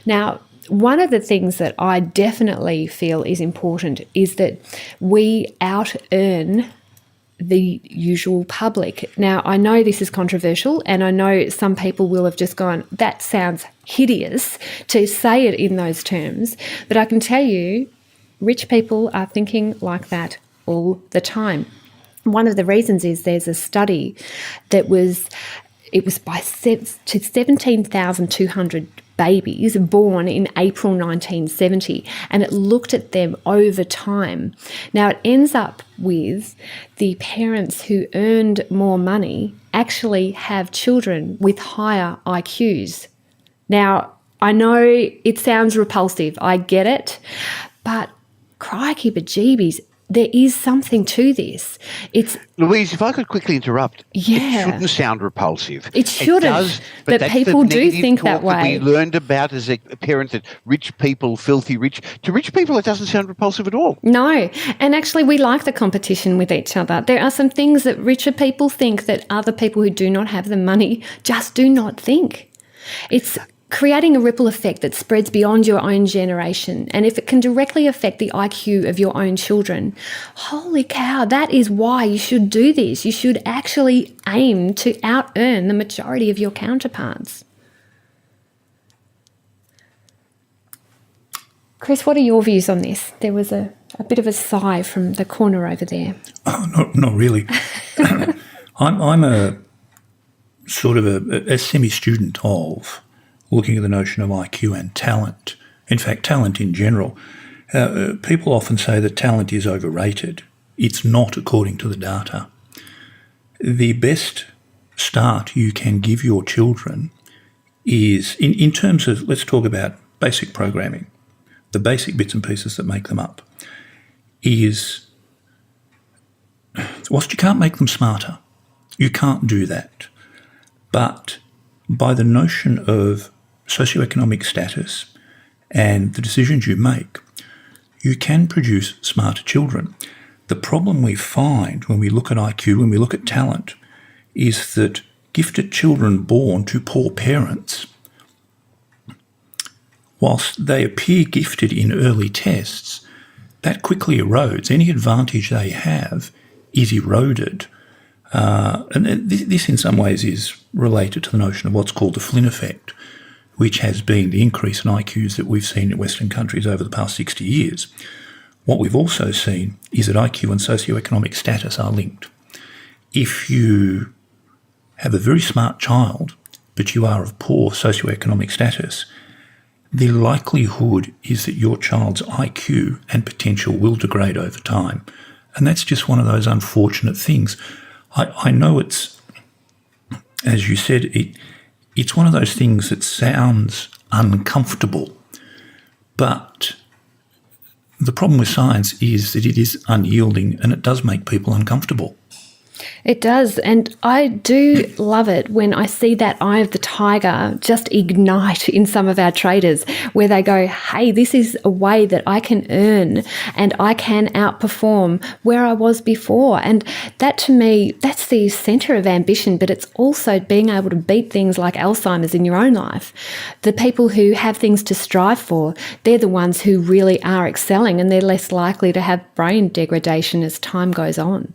Speaker 3: Now, one of the things that I definitely feel is important is that we out-earn the usual public. Now, I know this is controversial, and I know some people will have just gone, that sounds hideous to say it in those terms, but I can tell you, rich people are thinking like that all the time. One of the reasons is there's a study that was by 17,200 babies born in April 1970, and it looked at them over time. Now, it ends up with the parents who earned more money actually have children with higher IQs. Now, I know it sounds repulsive, I get it, but crikey bejeebies, there is something to this. It's
Speaker 1: Louise, if I could quickly interrupt,
Speaker 3: yeah.
Speaker 1: It shouldn't sound repulsive.
Speaker 3: It shouldn't,
Speaker 1: does,
Speaker 3: but people do think that way.
Speaker 1: That we learned about as a parent that rich people, filthy rich. To rich people, it doesn't sound repulsive at all.
Speaker 3: No, and actually we like the competition with each other. There are some things that richer people think that other people who do not have the money just do not think. It's creating a ripple effect that spreads beyond your own generation. And if it can directly affect the IQ of your own children, holy cow, that is why you should do this. You should actually aim to out-earn the majority of your counterparts. Chris, what are your views on this? There was a bit of a sigh from the corner over there.
Speaker 4: Oh, not really. I'm a sort of a semi-student of looking at the notion of IQ and talent. In fact, talent in general. People often say that talent is overrated. It's not, according to the data. The best start you can give your children is, in terms of, let's talk about basic programming, the basic bits and pieces that make them up, is, whilst you can't make them smarter, you can't do that. But by the notion of socioeconomic status and the decisions you make, you can produce smarter children. The problem we find when we look at IQ, when we look at talent, is that gifted children born to poor parents, whilst they appear gifted in early tests, that quickly erodes. Any advantage they have is eroded. And this in some ways is related to the notion of what's called the Flynn effect, which has been the increase in IQs that we've seen in Western countries over the past 60 years. What we've also seen is that IQ and socioeconomic status are linked. If you have a very smart child, but you are of poor socioeconomic status, the likelihood is that your child's IQ and potential will degrade over time. And that's just one of those unfortunate things. I know it's, as you said, it's one of those things that sounds uncomfortable, but the problem with science is that it is unyielding and it does make people uncomfortable.
Speaker 3: It does, and I do love it when I see that eye of the tiger just ignite in some of our traders, where they go, hey, this is a way that I can earn and I can outperform where I was before. And that, to me, that's the centre of ambition, but it's also being able to beat things like Alzheimer's in your own life. The people who have things to strive for, they're the ones who really are excelling, and they're less likely to have brain degradation as time goes on.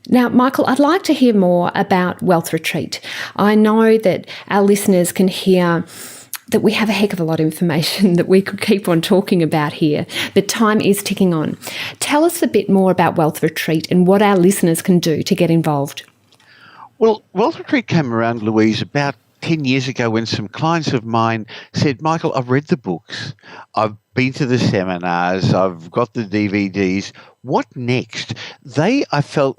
Speaker 3: Now, Michael, I'd like to hear more about Wealth Retreat. I know that our listeners can hear that we have a heck of a lot of information that we could keep on talking about here, but time is ticking on. Tell us a bit more about Wealth Retreat and what our listeners can do to get involved.
Speaker 1: Well, Wealth Retreat came around, Louise, about 10 years ago when some clients of mine said, Michael, I've read the books, I've been to the seminars, I've got the DVDs. What next? I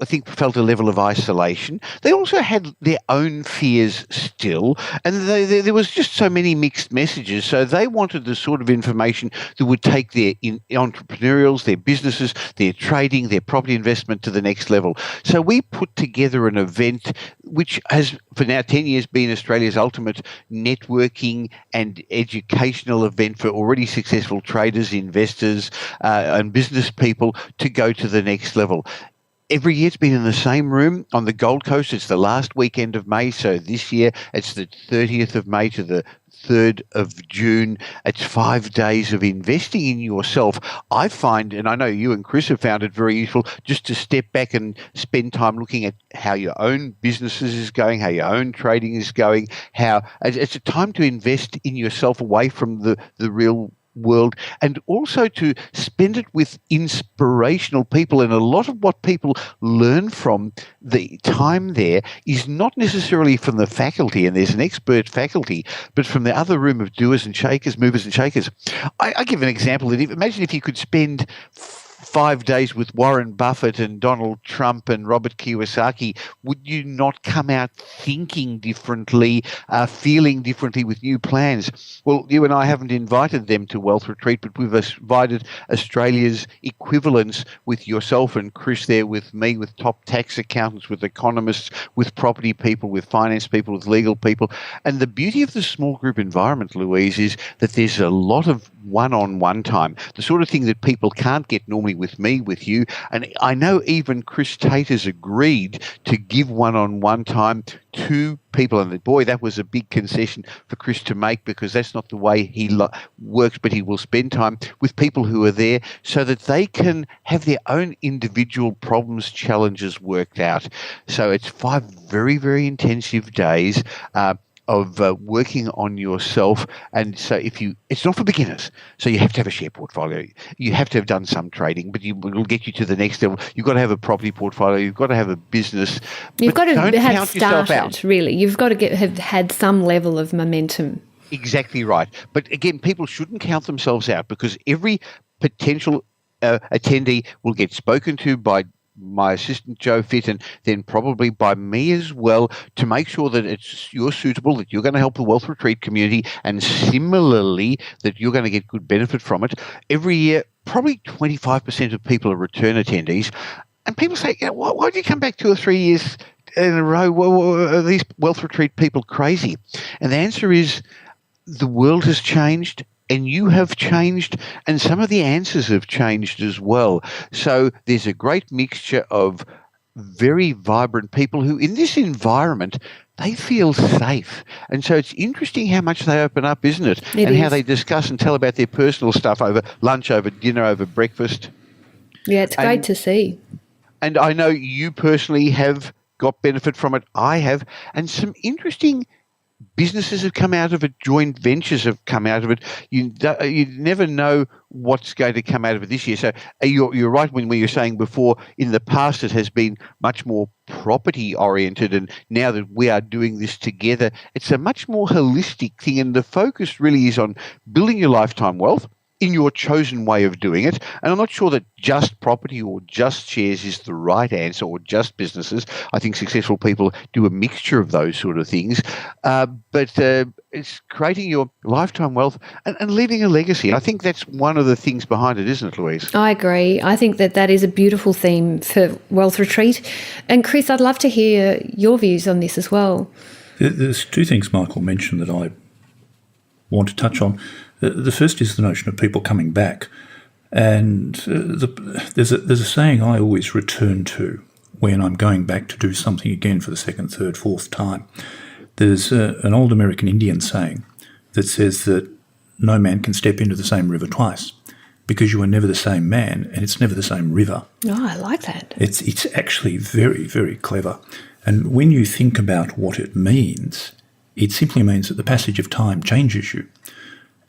Speaker 1: think felt a level of isolation. They also had their own fears still, and there was just so many mixed messages. So they wanted the sort of information that would take their entrepreneurials, their businesses, their trading, their property investment to the next level. So we put together an event which has, for now 10 years, been Australia's ultimate networking and educational event for already successful traders, investors, and business people to go to the next level. Every year it's been in the same room on the Gold Coast. It's the last weekend of May. So this year it's the 30th of May to the 3rd of June. It's 5 days of investing in yourself. I find, and I know you and Chris have found it very useful, just to step back and spend time looking at how your own businesses is going, how your own trading is going, how it's a time to invest in yourself away from the real world, and also to spend it with inspirational people. And a lot of what people learn from the time there is not necessarily from the faculty, and there's an expert faculty, but from the other room of doers and shakers, movers and shakers. I give an example that imagine if you could spend 5 days with Warren Buffett and Donald Trump and Robert Kiyosaki, would you not come out thinking differently, feeling differently with new plans? Well, you and I haven't invited them to Wealth Retreat, but we've invited Australia's equivalents with yourself and Chris there, with me, with top tax accountants, with economists, with property people, with finance people, with legal people. And the beauty of the small group environment, Louise, is that there's a lot of one-on-one time, the sort of thing that people can't get normally with me, with you. And I know even Chris Tate has agreed to give one-on-one time to people. And boy, that was a big concession for Chris to make, because that's not the way he works, but he will spend time with people who are there so that they can have their own individual problems, challenges worked out. So it's 5 very, very intensive days. working on yourself. And so it's not for beginners. So you have to have a share portfolio. You have to have done some trading, but it'll get you to the next level. You've got to have a property portfolio. You've got to have a business.
Speaker 3: You've got to
Speaker 1: don't
Speaker 3: have
Speaker 1: count yourself out.
Speaker 3: started, really. You've got to have had some level of momentum.
Speaker 1: Exactly right. But again, people shouldn't count themselves out, because every potential attendee will get spoken to by my assistant Joe Fitt, and then probably by me as well, to make sure that you're suitable, that you're going to help the Wealth Retreat community, and similarly that you're going to get good benefit from it. Every year, probably 25% of people are return attendees, and people say, why do you come back 2 or 3 years in a row? Are these Wealth Retreat people crazy? And the answer is, the world has changed, and you have changed, and some of the answers have changed as well. So there's a great mixture of very vibrant people who, in this environment, they feel safe. And so it's interesting how much they open up, isn't it? And how they discuss and tell about their personal stuff over lunch, over dinner, over breakfast.
Speaker 3: Yeah, it's great to see.
Speaker 1: And I know you personally have got benefit from it. I have. And some interesting businesses have come out of it, joint ventures have come out of it. You never know what's going to come out of it this year. So you're right when you're saying before, in the past it has been much more property oriented, and now that we are doing this together, it's a much more holistic thing, and the focus really is on building your lifetime wealth in your chosen way of doing it. And I'm not sure that just property or just shares is the right answer, or just businesses. I think successful people do a mixture of those sort of things. But it's creating your lifetime wealth and leaving a legacy. I think that's one of the things behind it, isn't it, Louise?
Speaker 3: I agree. I think that is a beautiful theme for Wealth Retreat. And Chris, I'd love to hear your views on this as well.
Speaker 4: There's 2 things Michael mentioned that I want to touch on. The first is the notion of people coming back. And there's a saying I always return to when I'm going back to do something again for the 2nd, 3rd, 4th time. There's an old American Indian saying that says that no man can step into the same river twice, because you are never the same man and it's never the same river.
Speaker 3: Oh, I like that.
Speaker 4: It's actually very, very clever. And when you think about what it means, it simply means that the passage of time changes you.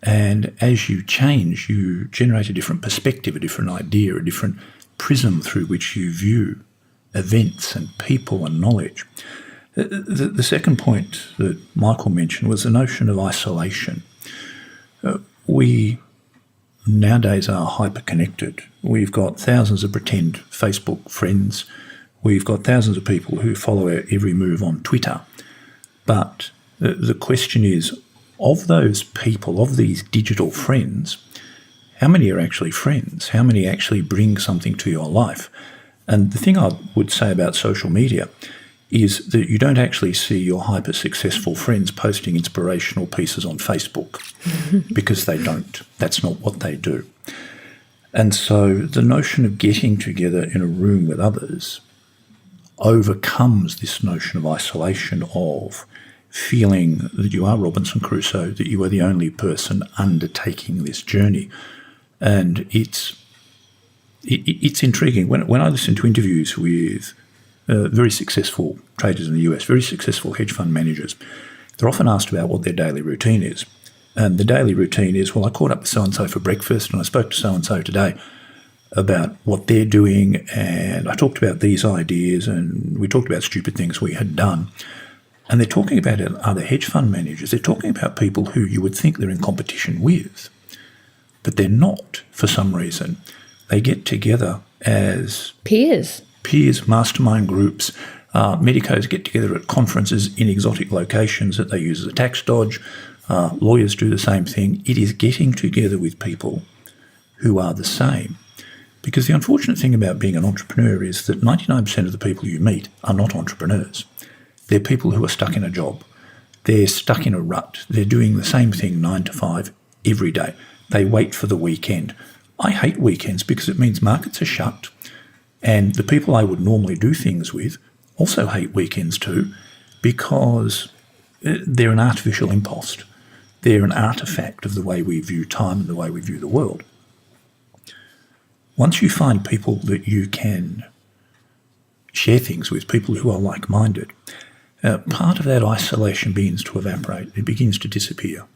Speaker 4: And as you change, you generate a different perspective, a different idea, a different prism through which you view events and people and knowledge. The second point that Michael mentioned was the notion of isolation. We nowadays are hyper-connected. We've got thousands of pretend Facebook friends. We've got thousands of people who follow our every move on Twitter. But the question is, of those people, of these digital friends, how many are actually friends? How many actually bring something to your life? And the thing I would say about social media is that you don't actually see your hyper-successful friends posting inspirational pieces on Facebook because they don't. That's not what they do. And so the notion of getting together in a room with others overcomes this notion of isolation, of feeling that you are Robinson Crusoe, that you are the only person undertaking this journey. And it's intriguing. When I listen to interviews with very successful traders in the US, very successful hedge fund managers, they're often asked about what their daily routine is. And the daily routine is, well, I caught up with so-and-so for breakfast and I spoke to so-and-so today about what they're doing, and I talked about these ideas, and we talked about stupid things we had done. And they're talking about other hedge fund managers. They're talking about people who you would think they're in competition with, but they're not for some reason. They get together as peers, mastermind groups. Medicos get together at conferences in exotic locations that they use as a tax dodge. Lawyers do the same thing. It is getting together with people who are the same. Because the unfortunate thing about being an entrepreneur is that 99% of the people you meet are not entrepreneurs. They're people who are stuck in a job. They're stuck in a rut. They're doing the same thing 9 to 5 every day. They wait for the weekend. I hate weekends because it means markets are shut, and the people I would normally do things with also hate weekends too, because they're an artificial impost. They're an artefact of the way we view time and the way we view the world. Once you find people that you can share things with, people who are like-minded, part of that isolation begins to evaporate. It begins to disappear.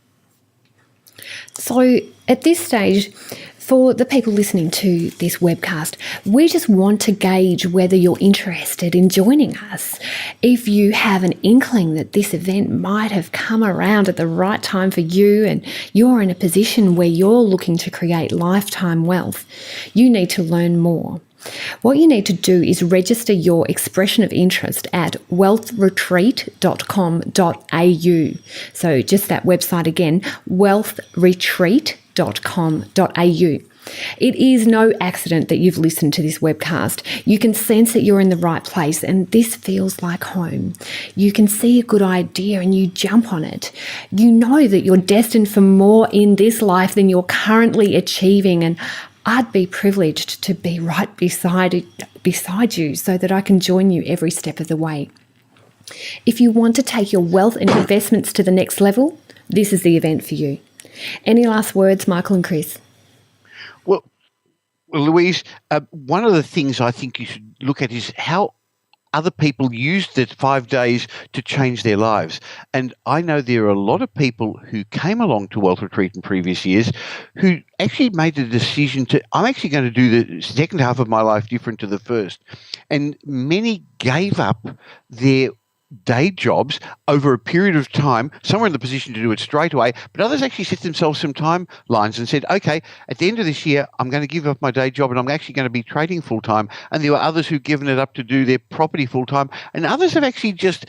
Speaker 3: So at this stage, for the people listening to this webcast, we just want to gauge whether you're interested in joining us. If you have an inkling that this event might have come around at the right time for you and you're in a position where you're looking to create lifetime wealth, you need to learn more. What you need to do is register your expression of interest at wealthretreat.com.au. So just that website again, wealthretreat.com.au. It is no accident that you've listened to this webcast. You can sense that you're in the right place and this feels like home. You can see a good idea and you jump on it. You know that you're destined for more in this life than you're currently achieving, and I'd be privileged to be right beside you so that I can join you every step of the way. If you want to take your wealth and investments to the next level, this is the event for you. Any last words, Michael and Chris?
Speaker 1: Well, Louise, one of the things I think you should look at is how other people used the 5 days to change their lives. And I know there are a lot of people who came along to Wealth Retreat in previous years who actually made the decision to, I'm actually going to do the second half of my life different to the first. And many gave up their day jobs over a period of time. Some were in the position to do it straight away, but others actually set themselves some timelines and said, okay, at the end of this year, I'm going to give up my day job and I'm actually going to be trading full time. And there were others who've given it up to do their property full time. And others have actually just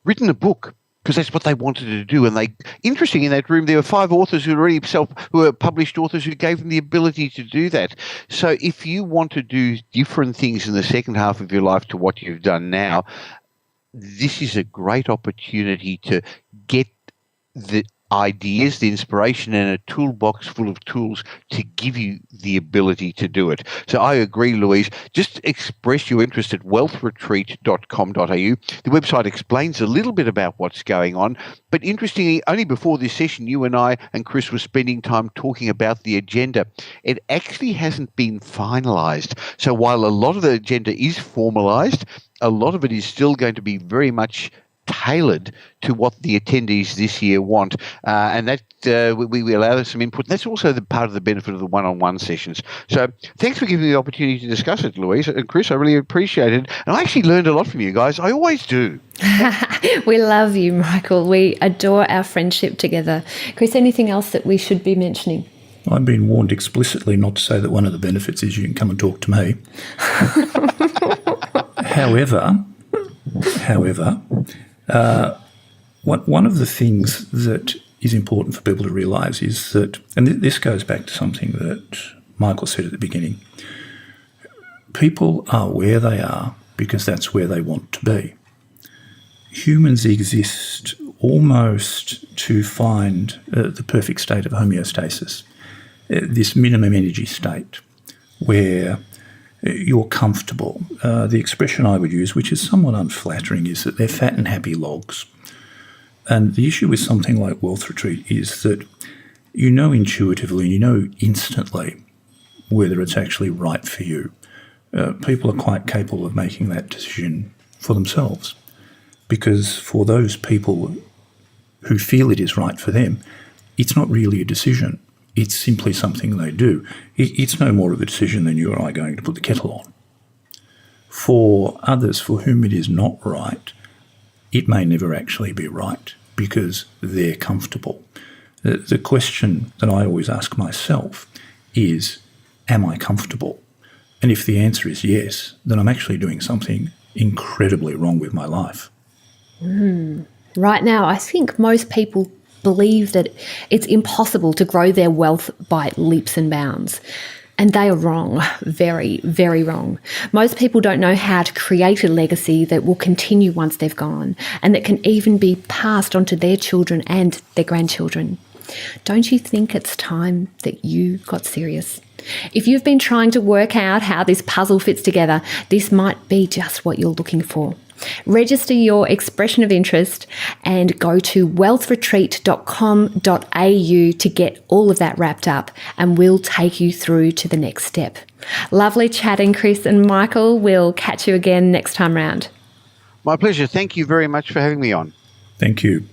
Speaker 1: written a book because that's what they wanted to do. And interesting, in that room, there were 5 authors who were published authors who gave them the ability to do that. So if you want to do different things in the second half of your life to what you've done now, this is a great opportunity to get the ideas, the inspiration, and a toolbox full of tools to give you the ability to do it. So I agree, Louise. Just express your interest at wealthretreat.com.au. The website explains a little bit about what's going on, but interestingly, only before this session, you and I and Chris were spending time talking about the agenda. It actually hasn't been finalised. So while a lot of the agenda is formalised, a lot of it is still going to be very much tailored to what the attendees this year want, and that we allow them some input. And that's also the part of the benefit of the one-on-one sessions. So thanks for giving me the opportunity to discuss it, Louise and Chris. I really appreciate it, and I actually learned a lot from you guys. I always do.
Speaker 3: We love you, Michael. We adore our friendship together. Chris, anything else that we should be mentioning?
Speaker 4: I've been warned explicitly not to say that one of the benefits is you can come and talk to me. However, one of the things that is important for people to realise is that, and this goes back to something that Michael said at the beginning, people are where they are because that's where they want to be. Humans exist almost to find the perfect state of homeostasis, this minimum energy state where you're comfortable. The expression I would use, which is somewhat unflattering, is that they're fat and happy logs. And the issue with something like Wealth Retreat is that you know intuitively and you know instantly whether it's actually right for you. People are quite capable of making that decision for themselves, because for those people who feel it is right for them, it's not really a decision. It's simply something they do. It's no more of a decision than you or I going to put the kettle on. For others for whom it is not right, it may never actually be right because they're comfortable. The question that I always ask myself is, am I comfortable? And if the answer is yes, then I'm actually doing something incredibly wrong with my life.
Speaker 3: Right now, I think most people believe that it's impossible to grow their wealth by leaps and bounds. And they are wrong, very, very wrong. Most people don't know how to create a legacy that will continue once they've gone and that can even be passed on to their children and their grandchildren. Don't you think it's time that you got serious? If you've been trying to work out how this puzzle fits together, this might be just what you're looking for. Register your expression of interest and go to wealthretreat.com.au to get all of that wrapped up, and we'll take you through to the next step. Lovely chatting, Chris and Michael. We'll catch you again next time round.
Speaker 1: My pleasure. Thank you very much for having me on.
Speaker 4: Thank you.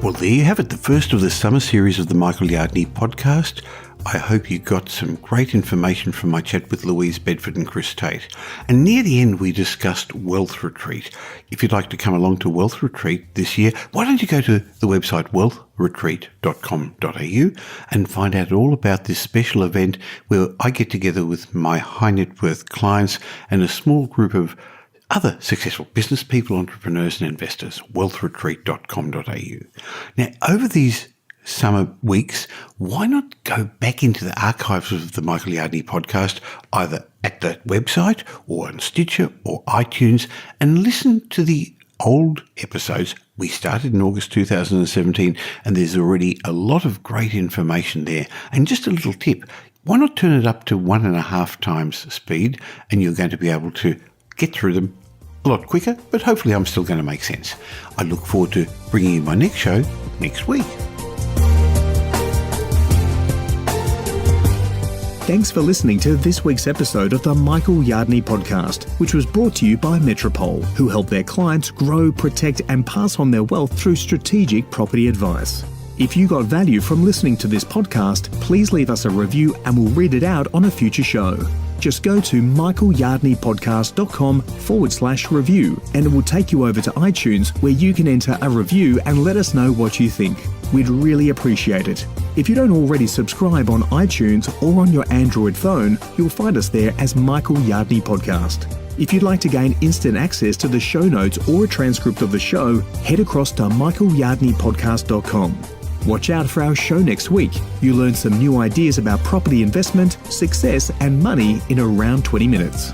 Speaker 1: Well, there you have it, the first of the summer series of the Michael Yardney podcast. I hope you got some great information from my chat with Louise, Bedford and Chris Tate. And near the end, we discussed Wealth Retreat. If you'd like to come along to Wealth Retreat this year, why don't you go to the website wealthretreat.com.au and find out all about this special event where I get together with my high net worth clients and a small group of other successful business people, entrepreneurs and investors, wealthretreat.com.au. Now, over these summer weeks, why not go back into the archives of the Michael Yardney podcast, either at the website or on Stitcher or iTunes, and listen to the old episodes. We started in August 2017, and there's already a lot of great information there. And just a little tip, why not turn it up to 1.5 times speed, and you're going to be able to get through them a lot quicker, but hopefully I'm still going to make sense. I look forward to bringing you my next show next week.
Speaker 2: Thanks for listening to this week's episode of the Michael Yardney podcast, which was brought to you by Metropole, who help their clients grow, protect and pass on their wealth through strategic property advice. If you got value from listening to this podcast, please leave us a review and we'll read it out on a future show. Just go to michaelyardneypodcast.com/review and it will take you over to iTunes where you can enter a review and let us know what you think. We'd really appreciate it. If you don't already subscribe on iTunes or on your Android phone, you'll find us there as Michael Yardney Podcast. If you'd like to gain instant access to the show notes or a transcript of the show, head across to michaelyardneypodcast.com. Watch out for our show next week. You'll learn some new ideas about property investment, success and money in around 20 minutes.